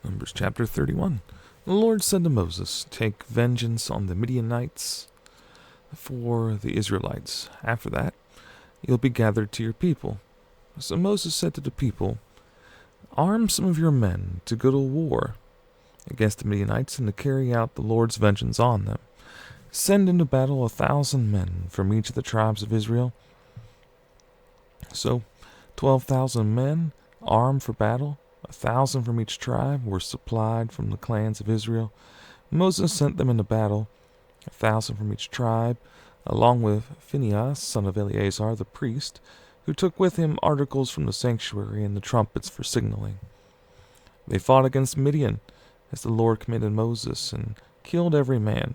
Numbers chapter 31. The Lord said to Moses, "Take vengeance on the Midianites for the Israelites. After that, you'll be gathered to your people." So Moses said to the people, "Arm some of your men to go to war against the Midianites and to carry out the Lord's vengeance on them. Send into battle 1,000 men from each of the tribes of Israel." So 12,000 men armed for battle, 1,000 from each tribe, were supplied from the clans of Israel. Moses sent them into battle, 1,000 from each tribe, along with Phinehas, son of Eleazar the priest, who took with him articles from the sanctuary and the trumpets for signaling. They fought against Midian, as the Lord commanded Moses, and killed every man.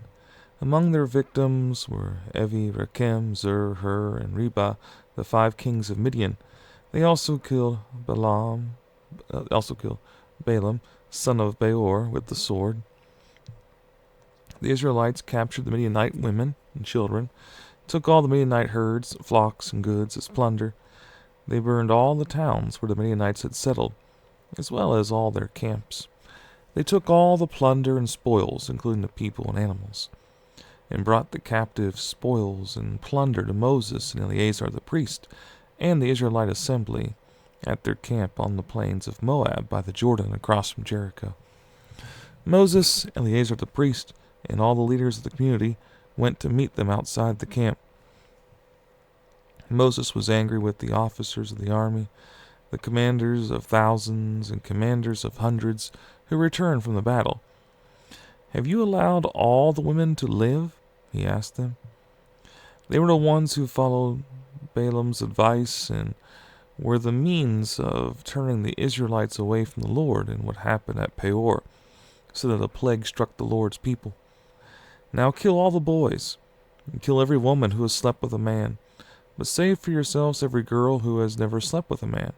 Among their victims were Evi, Rechem, Zur, Hur, and Reba, the 5 kings of Midian. They also killed Balaam, son of Beor, with the sword. The Israelites captured the Midianite women and children, took all the Midianite herds, flocks, and goods as plunder. They burned all the towns where the Midianites had settled, as well as all their camps. They took all the plunder and spoils, including the people and animals, and brought the captive spoils and plunder to Moses and Eleazar the priest, and the Israelite assembly at their camp on the plains of Moab by the Jordan across from Jericho. Moses, Eleazar the priest, and all the leaders of the community went to meet them outside the camp. Moses was angry with the officers of the army, the commanders of thousands and commanders of hundreds who returned from the battle. "Have you allowed all the women to live?" he asked them. They were the ones who followed Balaam's advice and were the means of turning the Israelites away from the Lord in what happened at Peor, so that a plague struck the Lord's people. Now kill all the boys, and kill every woman who has slept with a man, but save for yourselves every girl who has never slept with a man.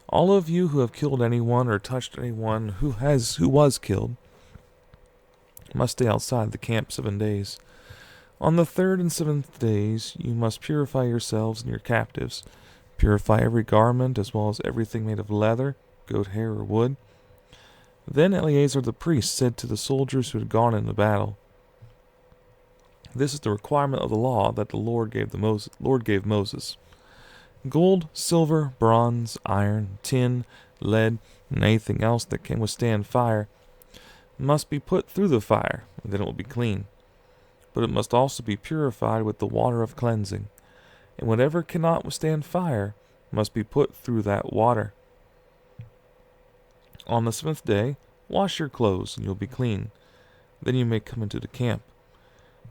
All of you who have killed anyone or touched anyone who was killed must stay outside the camp 7 days. On the 3rd and 7th days you must purify yourselves and your captives. Purify every garment as well as everything made of leather, goat hair, or wood." Then Eleazar the priest said to the soldiers who had gone into battle, "This is the requirement of the law that the Lord gave Moses. Gold, silver, bronze, iron, tin, lead, and anything else that can withstand fire must be put through the fire, and then it will be clean. But it must also be purified with the water of cleansing, and whatever cannot withstand fire must be put through that water. On the 7th day, wash your clothes, and you'll be clean. Then you may come into the camp."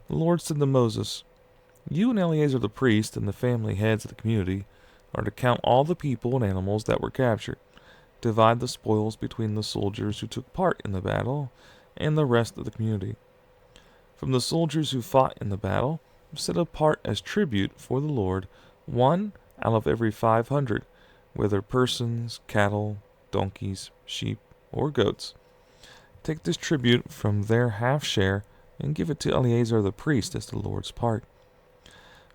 The Lord said to Moses, "You and Eleazar the priest and the family heads of the community are to count all the people and animals that were captured. Divide the spoils between the soldiers who took part in the battle and the rest of the community. From the soldiers who fought in the battle, set apart as tribute for the Lord 1 out of every 500, whether persons, cattle, donkeys, sheep, or goats. Take this tribute from their half share and give it to Eleazar the priest as the Lord's part.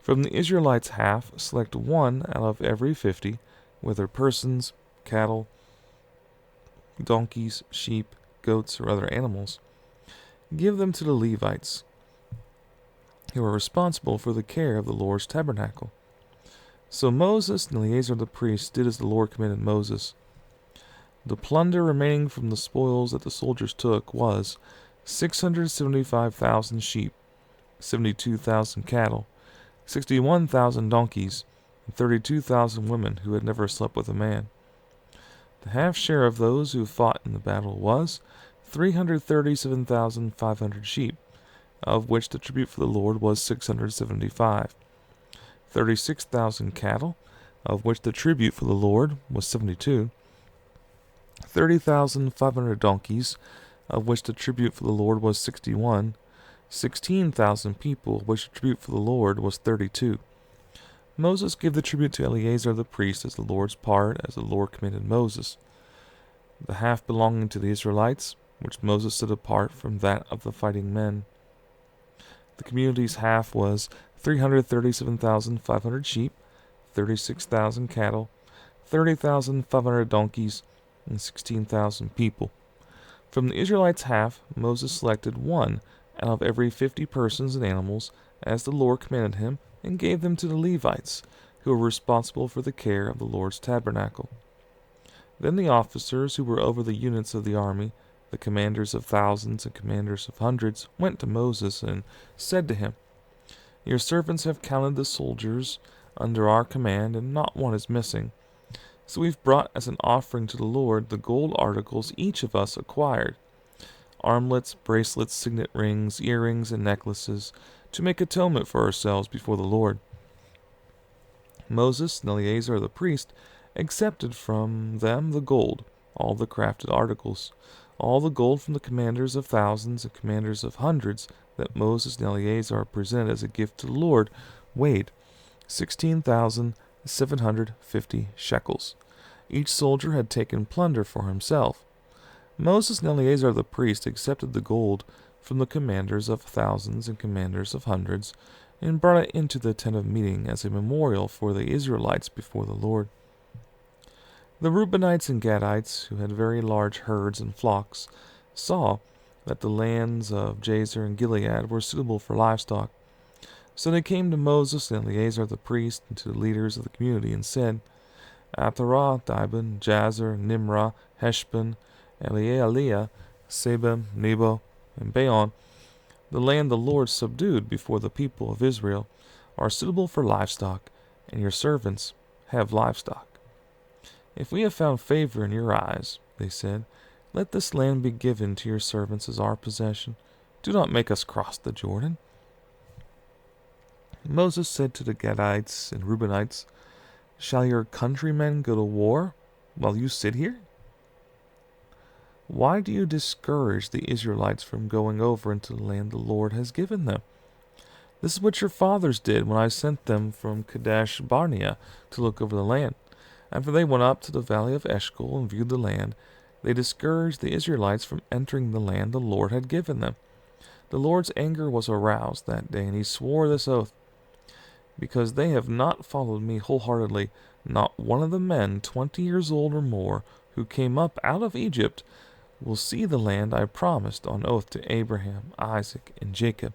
From the Israelites' half, select 1 out of every 50, whether persons, cattle, donkeys, sheep, goats, or other animals. Give them to the Levites, who are responsible for the care of the Lord's tabernacle." So Moses and Eleazar the priest did as the Lord commanded Moses. The plunder remaining from the spoils that the soldiers took was 675,000 sheep, 72,000 cattle, 61,000 donkeys, and 32,000 women who had never slept with a man. The half share of those who fought in the battle was 337,500 sheep, of which the tribute for the Lord was 675. 36,000 cattle, of which the tribute for the Lord was 72. 30,500 donkeys, of which the tribute for the Lord was 61. 16,000 people, of which the tribute for the Lord was 32. Moses gave the tribute to Eleazar the priest as the Lord's part, as the Lord commanded Moses. The half belonging to the Israelites, which Moses set apart from that of the fighting men. The community's half was 337,500 sheep, 36,000 cattle, 30,500 donkeys, and 16,000 people. From the Israelites' half, Moses selected one out of every 50 persons and animals, as the Lord commanded him, and gave them to the Levites, who were responsible for the care of the Lord's tabernacle. Then the officers who were over the units of the army, the commanders of thousands and commanders of hundreds, went to Moses and said to him, "Your servants have counted the soldiers under our command, and not one is missing. So we've brought as an offering to the Lord the gold articles each of us acquired, armlets, bracelets, signet rings, earrings, and necklaces, to make atonement for ourselves before the Lord." Moses and Eleazar the priest accepted from them the gold, all the crafted articles, all the gold from the commanders of thousands and commanders of hundreds that Moses and Eleazar presented as a gift to the Lord, weighed 16,750 shekels. Each soldier had taken plunder for himself. Moses and Eleazar the priest accepted the gold from the commanders of thousands and commanders of hundreds, and brought it into the tent of meeting as a memorial for the Israelites before the Lord. The Reubenites and Gadites, who had very large herds and flocks, saw that the lands of Jazer and Gilead were suitable for livestock. So they came to Moses and Eleazar the priest and to the leaders of the community and said, "Atharah, Dibon, Jazer, Nimrah, Heshbon, Elealeh, Sebam, Nebo, and Baon, the land the Lord subdued before the people of Israel, are suitable for livestock, and your servants have livestock. If we have found favor in your eyes," they said, "let this land be given to your servants as our possession. Do not make us cross the Jordan." Moses said to the Gadites and Reubenites, "Shall your countrymen go to war while you sit here? Why do you discourage the Israelites from going over into the land the Lord has given them? This is what your fathers did when I sent them from Kadesh Barnea to look over the land. After they went up to the valley of Eshcol and viewed the land, they discouraged the Israelites from entering the land the Lord had given them. The Lord's anger was aroused that day, and he swore this oath, because they have not followed me wholeheartedly, not one of the men 20 years old or more who came up out of Egypt will see the land I promised on oath to Abraham, Isaac, and Jacob,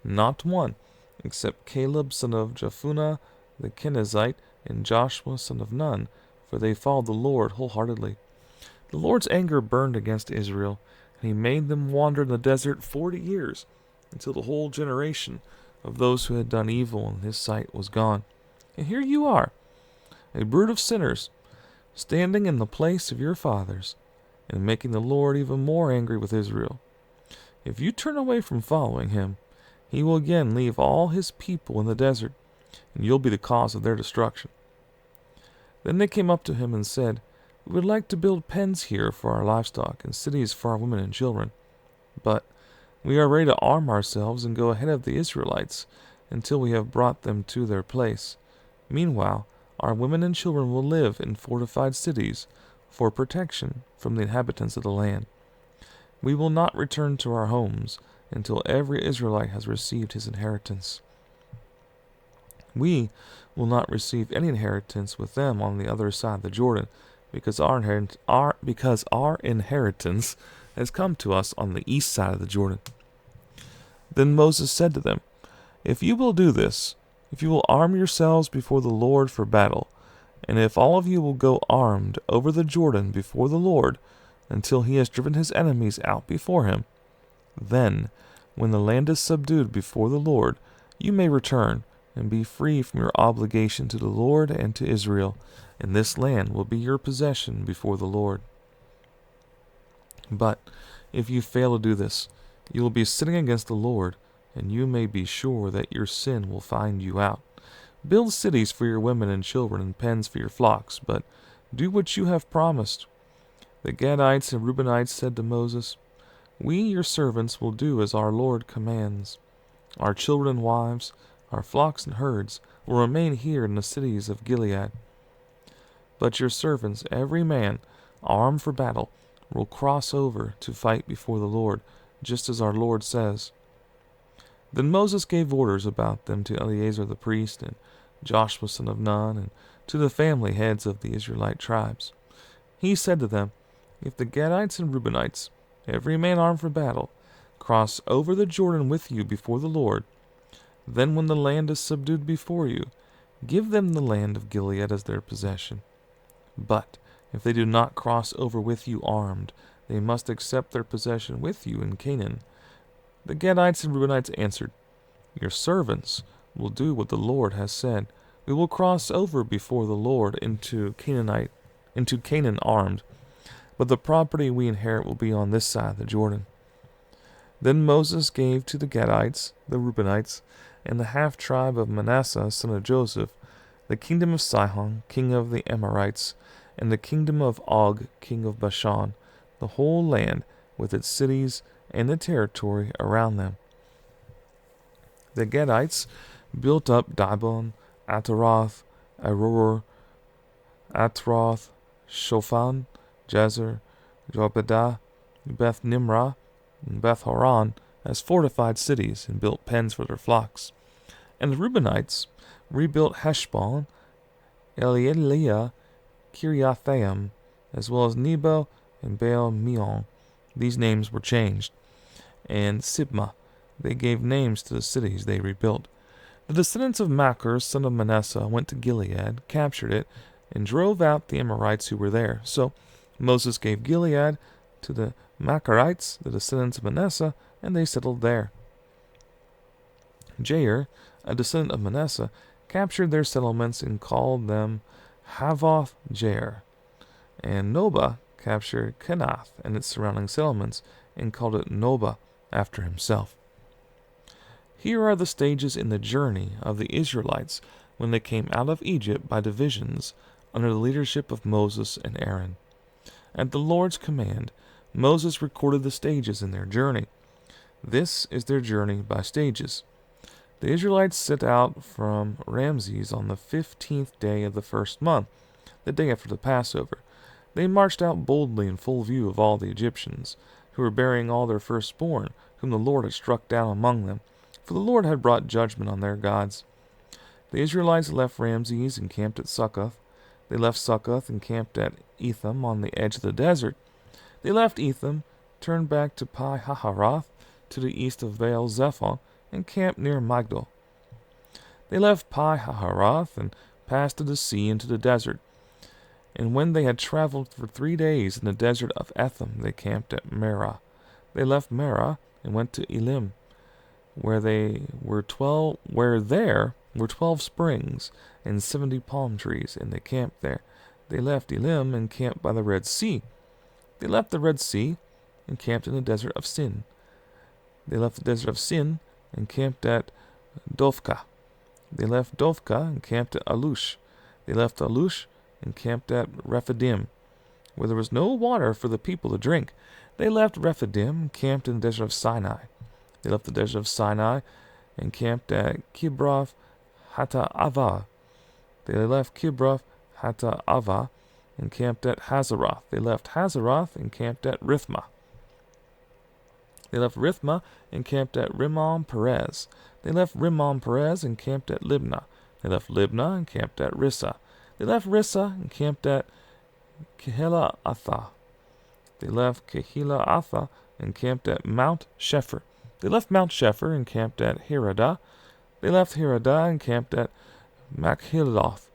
not one, except Caleb son of Jephunneh the Kenizzite and Joshua son of Nun, for they followed the Lord wholeheartedly. The Lord's anger burned against Israel, and he made them wander in the desert 40 years, until the whole generation of those who had done evil in his sight was gone. And here you are, a brood of sinners, standing in the place of your fathers, and making the Lord even more angry with Israel. If you turn away from following him, he will again leave all his people in the desert, and you'll be the cause of their destruction." Then they came up to him and said, "We would like to build pens here for our livestock and cities for our women and children. But we are ready to arm ourselves and go ahead of the Israelites until we have brought them to their place. Meanwhile, our women and children will live in fortified cities for protection from the inhabitants of the land. We will not return to our homes until every Israelite has received his inheritance. We will not receive any inheritance with them on the other side of the Jordan, because our inheritance has come to us on the east side of the Jordan." Then Moses said to them, "If you will do this, if you will arm yourselves before the Lord for battle, and if all of you will go armed over the Jordan before the Lord until he has driven his enemies out before him, then, when the land is subdued before the Lord, you may return and be free from your obligation to the Lord and to Israel, and this land will be your possession before the Lord. But if you fail to do this, you will be sinning against the Lord, and you may be sure that your sin will find you out. Build cities for your women and children and pens for your flocks, but do what you have promised." The Gadites and Reubenites said to Moses, "We, your servants, will do as our Lord commands. Our children and wives, our flocks and herds, will remain here in the cities of Gilead. But your servants, every man, armed for battle, will cross over to fight before the Lord, just as our Lord says." Then Moses gave orders about them to Eleazar the priest and Joshua son of Nun, and to the family heads of the Israelite tribes. He said to them, "If the Gadites and Reubenites every man armed for battle, cross over the Jordan with you before the Lord. Then when the land is subdued before you, give them the land of Gilead as their possession. But if they do not cross over with you armed, they must accept their possession with you in Canaan. The Gadites and Reubenites answered, Your servants will do what the Lord has said. We will cross over before the Lord into Canaan armed, but the property we inherit will be on this side of the Jordan. Then Moses gave to the Gadites, the Reubenites, and the half-tribe of Manasseh, son of Joseph, the kingdom of Sihon, king of the Amorites, and the kingdom of Og, king of Bashan, the whole land with its cities and the territory around them. The Gadites built up Dibon, Ataroth, Aror, Atroth, Shophan, Jazer, Jobedah, Beth Nimrah, and Beth Horon as fortified cities, and built pens for their flocks. And the Reubenites rebuilt Heshbon, Elealeh, Kiriathaim, as well as Nebo and Baal Meon. These names were changed. And Sibmah, they gave names to the cities they rebuilt. The descendants of Machir, son of Manasseh, went to Gilead, captured it, and drove out the Amorites who were there. So Moses gave Gilead to the Machirites, the descendants of Manasseh, and they settled there. Jair, a descendant of Manasseh, captured their settlements and called them Havoth Jair. And Nobah captured Kenath and its surrounding settlements and called it Nobah after himself. Here are the stages in the journey of the Israelites when they came out of Egypt by divisions under the leadership of Moses and Aaron. At the Lord's command, Moses recorded the stages in their journey. This is their journey by stages. The Israelites set out from Ramses on the 15th day of the first month, the day after the Passover. They marched out boldly in full view of all the Egyptians, who were burying all their firstborn, whom the Lord had struck down among them, for the Lord had brought judgment on their gods. The Israelites left Ramses and camped at Succoth. They left Succoth and camped at Etham on the edge of the desert. They left Etham, turned back to Pi Haharoth, to the east of Baal Zephon, and camped near Migdol. They left Pi Haharoth and passed to the sea into the desert. And when they had traveled for 3 days in the desert of Etham, they camped at Merah. They left Merah and went to Elim, where there were 12 springs and 70 palm trees, and they camped there. They left Elim and camped by the Red Sea. They left the Red Sea and camped in the desert of Sin. They left the desert of Sin and camped at Dophkah. They left Dophkah and camped at Alush. They left Alush and camped at Rephidim, where there was no water for the people to drink. They left Rephidim and camped in the desert of Sinai. They left the desert of Sinai and camped at Kibroth Hattaavah. They left Kibroth Hattaavah and camped at Hazeroth. They left Hazeroth and camped at Rithmah. They left Rithmah and camped at Rimmon Perez. They left Rimmon Perez and camped at Libnah. They left Libnah and camped at Rissa. They left Rissa and camped at Kehila-Athah. They left Kehila-Athah and camped at Mount Shepher. They left Mount Shepher and camped at Hiradah. They left Hiradah and camped at Machhiloth.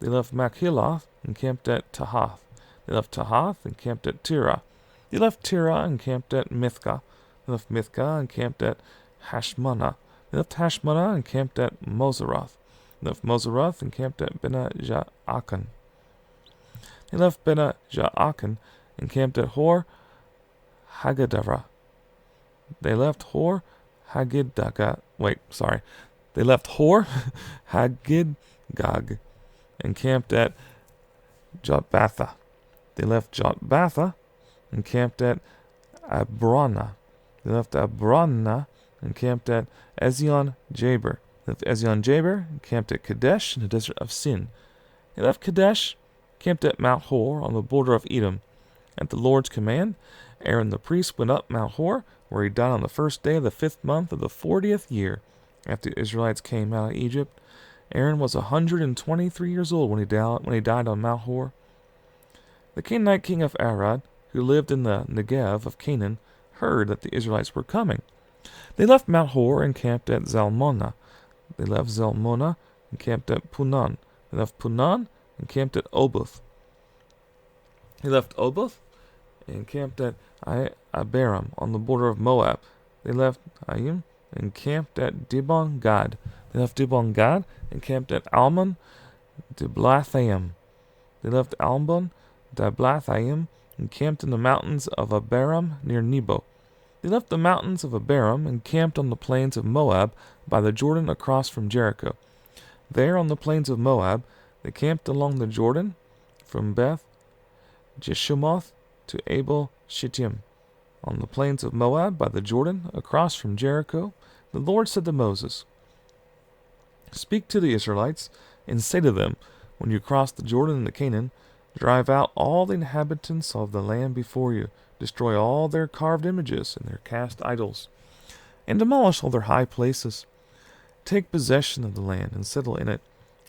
They left Machhiloth and camped at Tahath. They left Tahath and camped at Tirah. They left Tirah and camped at Mithkah. They left Mithkah and camped at Hashmonah. They left Hashmonah and camped at Moseroth. They left Moseroth and camped at Bene-Jaakan. They left Bene-Jaakan and camped at Hor Haggadah. They left Hor Haggidgad. They left Hor Haggidgad and camped at Jotbatha. They left Jotbatha and camped at Abrona. They left Abrona and camped at Ezion-Jaber. They left Ezion-Jaber and camped at Kadesh in the desert of Sin. They left Kadesh, camped at Mount Hor on the border of Edom. At the Lord's command, Aaron the priest went up Mount Hor, where he died on the first day of the 5th month of the 40th year after the Israelites came out of Egypt. Aaron was 123 years old when he died on Mount Hor. The Canaanite king of Arad, who lived in the Negev of Canaan, heard that the Israelites were coming. They left Mount Hor and camped at Zalmonah. They left Zalmonah and camped at Punan. They left Punan and camped at Oboth. They left Oboth and camped at Abiram on the border of Moab. They left Ayim and camped at Dibon Gad. They left Dibon Gad and camped at Almon Diblathaim. They left Almon Diblathaim and camped in the mountains of Abiram near Nebo. They left the mountains of Abiram and camped on the plains of Moab by the Jordan across from Jericho. There on the plains of Moab they camped along the Jordan from Beth Jeshimoth to Abel Shittim. On the plains of Moab by the Jordan across from Jericho, the Lord said to Moses, "Speak to the Israelites and say to them, when you cross the Jordan into Canaan, drive out all the inhabitants of the land before you, destroy all their carved images and their cast idols, and demolish all their high places. Take possession of the land and settle in it,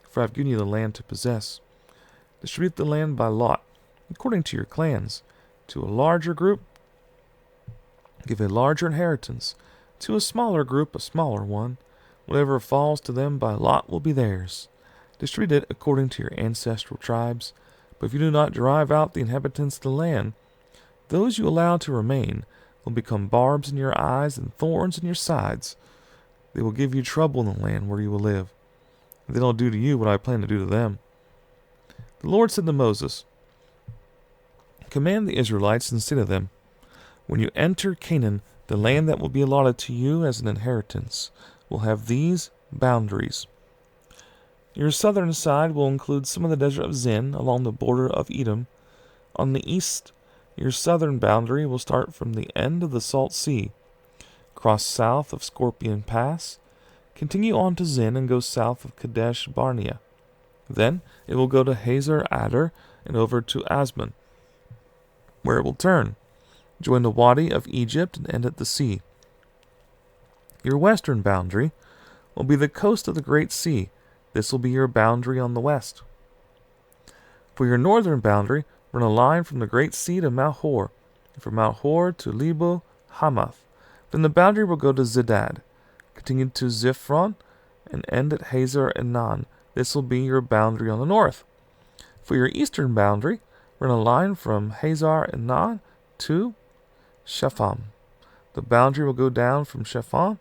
for I have given you the land to possess. Distribute the land by lot, according to your clans. To a larger group, give a larger inheritance. To a smaller group, a smaller one. Whatever falls to them by lot will be theirs. Distribute it according to your ancestral tribes. But if you do not drive out the inhabitants of the land, those you allow to remain will become barbs in your eyes and thorns in your sides. They will give you trouble in the land where you will live. They don't do to you what I plan to do to them." The Lord said to Moses, "Command the Israelites and say to them, when you enter Canaan, the land that will be allotted to you as an inheritance will have these boundaries. Your southern side will include some of the desert of Zin along the border of Edom. On the east, your southern boundary will start from the end of the Salt Sea, cross south of Scorpion Pass, continue on to Zin and go south of Kadesh Barnea. Then it will go to Hazar Adar and over to Asmon, where it will turn, join the Wadi of Egypt and end at the sea. Your western boundary will be the coast of the Great Sea. This will be your boundary on the west. For your northern boundary, run a line from the Great Sea to Mount Hor, and from Mount Hor to Lebo Hamath. Then the boundary will go to Zedad, continue to Ziphron, and end at Hazar Enan. This will be your boundary on the north. For your eastern boundary, run a line from Hazar Enan to Shepham. The boundary will go down from Shepham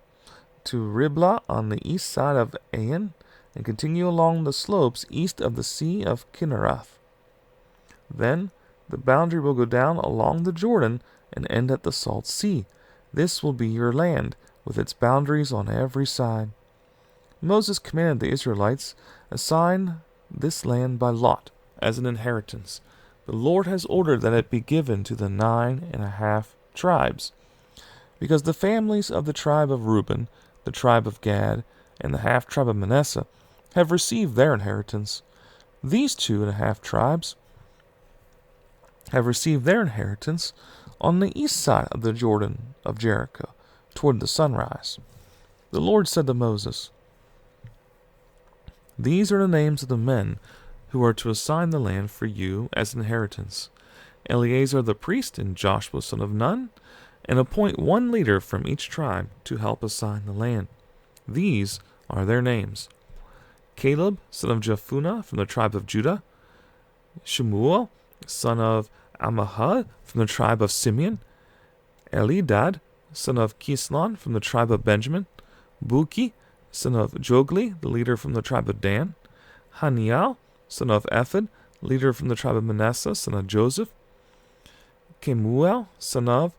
to Riblah on the east side of Ain, and continue along the slopes east of the Sea of Kinnereth. Then the boundary will go down along the Jordan and end at the Salt Sea. This will be your land, with its boundaries on every side." Moses commanded the Israelites, "Assign this land by lot, as an inheritance. The Lord has ordered that it be given to the 9.5 tribes, because the families of the tribe of Reuben, the tribe of Gad, and the half-tribe of Manasseh have received their inheritance. These 2.5 tribes have received their inheritance on the east side of the Jordan of Jericho, toward the sunrise." The Lord said to Moses, "These are the names of the men who are to assign the land for you as inheritance: Eleazar the priest and Joshua son of Nun, and appoint one leader from each tribe to help assign the land. These are their names: Caleb son of Jephunneh from the tribe of Judah, Shemuel son of Ammihud from the tribe of Simeon, Elidad son of Kislon from the tribe of Benjamin, Buki son of Jogli, the leader from the tribe of Dan, Haniel son of Ephod, leader from the tribe of Manasseh, son of Joseph, Kemuel son of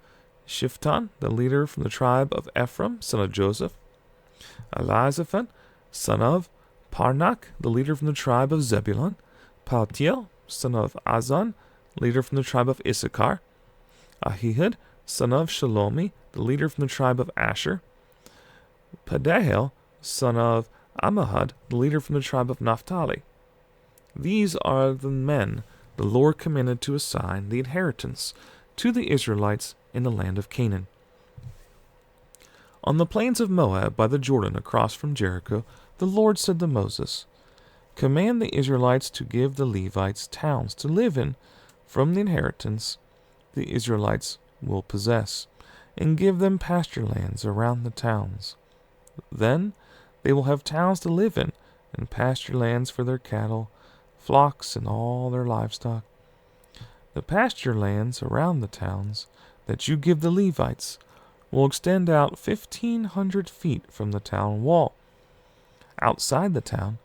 Shiftan, the leader from the tribe of Ephraim, son of Joseph, Elizaphan son of Parnak, the leader from the tribe of Zebulun, Paltiel son of Azan, leader from the tribe of Issachar, Ahihud son of Shalomi, the leader from the tribe of Asher, Pedahel son of Ammihud, the leader from the tribe of Naphtali. These are the men the Lord commanded to assign the inheritance to the Israelites in the land of Canaan. On the plains of Moab by the Jordan across from Jericho, the Lord said to Moses, "Command the Israelites to give the Levites towns to live in from the inheritance the Israelites will possess, and give them pasture lands around the towns. Then they will have towns to live in, and pasture lands for their cattle, flocks, and all their livestock. The pasture lands around the towns that you give the Levites will extend out 1,500 feet from the town wall. Outside the town,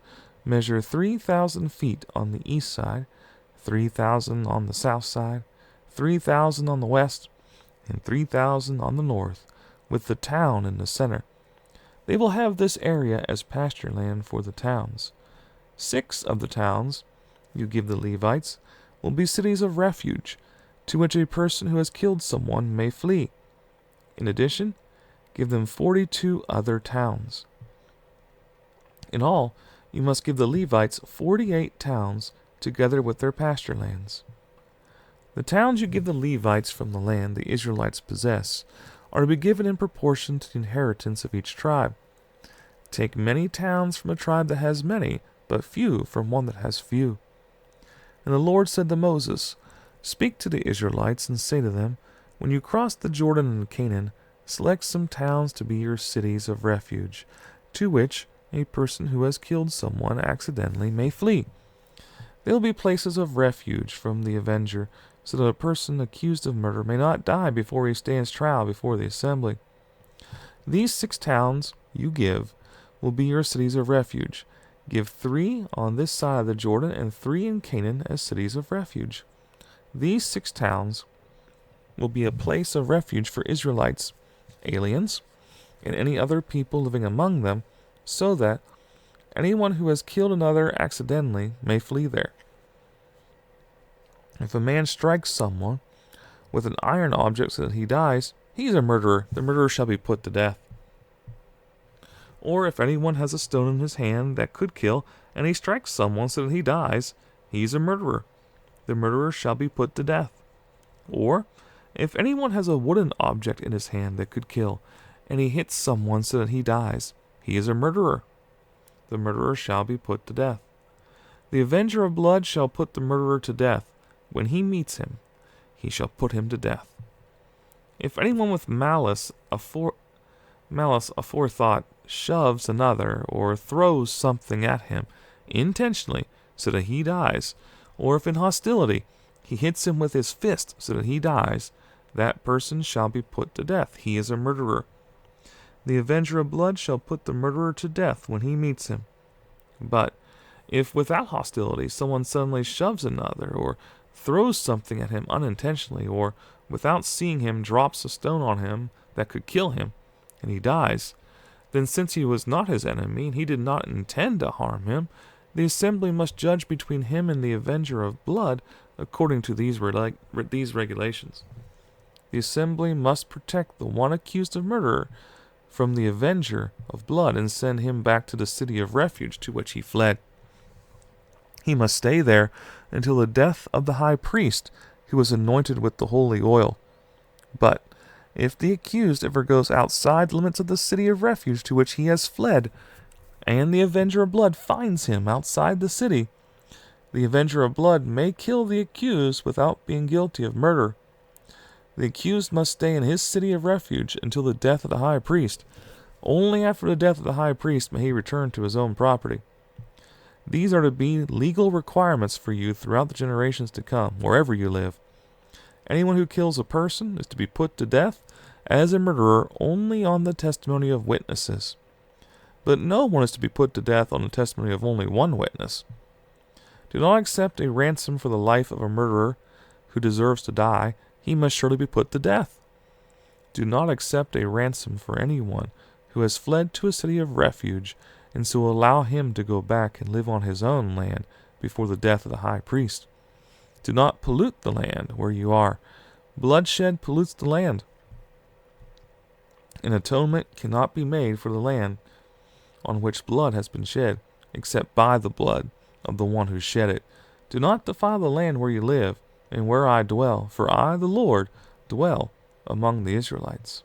measure 3,000 feet on the east side, 3,000 on the south side, 3,000 on the west, and 3,000 on the north, with the town in the center. They will have this area as pasture land for the towns. 6 of the towns you give the Levites will be cities of refuge, to which a person who has killed someone may flee. In addition, give them 42 other towns. In all, you must give the Levites 48 towns together with their pasture lands. The towns you give the Levites from the land the Israelites possess are to be given in proportion to the inheritance of each tribe. Take many towns from a tribe that has many, but few from one that has few. And the Lord said to Moses, Speak to the Israelites and say to them, When you cross the Jordan in Canaan, select some towns to be your cities of refuge, to which a person who has killed someone accidentally may flee. They will be places of refuge from the avenger, so that a person accused of murder may not die before he stands trial before the assembly. These 6 towns you give will be your cities of refuge. Give 3 on this side of the Jordan and 3 in Canaan as cities of refuge. These 6 towns will be a place of refuge for Israelites, aliens, and any other people living among them, so that anyone who has killed another accidentally may flee there. If a man strikes someone with an iron object so that he dies, he is a murderer. The murderer shall be put to death. Or if anyone has a stone in his hand that could kill, and he strikes someone so that he dies, he is a murderer. The murderer shall be put to death. Or if anyone has a wooden object in his hand that could kill, and he hits someone so that he dies, he is a murderer. The murderer shall be put to death. The avenger of blood shall put the murderer to death. When he meets him, he shall put him to death. If anyone with malice aforethought shoves another, or throws something at him intentionally so that he dies, or if in hostility he hits him with his fist so that he dies, that person shall be put to death. He is a murderer. The avenger of blood shall put the murderer to death when he meets him. But if without hostility someone suddenly shoves another, or throws something at him unintentionally, or without seeing him drops a stone on him that could kill him, and he dies, then since he was not his enemy, and he did not intend to harm him, the assembly must judge between him and the avenger of blood according to these regulations. The assembly must protect the one accused of murder from the avenger of blood and send him back to the city of refuge to which he fled. He must stay there until the death of the high priest who was anointed with the holy oil. But if the accused ever goes outside the limits of the city of refuge to which he has fled, and the avenger of blood finds him outside the city, the avenger of blood may kill the accused without being guilty of murder. The accused must stay in his city of refuge until the death of the high priest. Only after the death of the high priest may he return to his own property. These are to be legal requirements for you throughout the generations to come, wherever you live. Anyone who kills a person is to be put to death as a murderer only on the testimony of witnesses. But no one is to be put to death on the testimony of only one witness. Do not accept a ransom for the life of a murderer who deserves to die. He must surely be put to death. Do not accept a ransom for anyone who has fled to a city of refuge, and so allow him to go back and live on his own land before the death of the high priest. Do not pollute the land where you are. Bloodshed pollutes the land. An atonement cannot be made for the land on which blood has been shed, except by the blood of the one who shed it. Do not defile the land where you live, and where I dwell, for I, the Lord, dwell among the Israelites.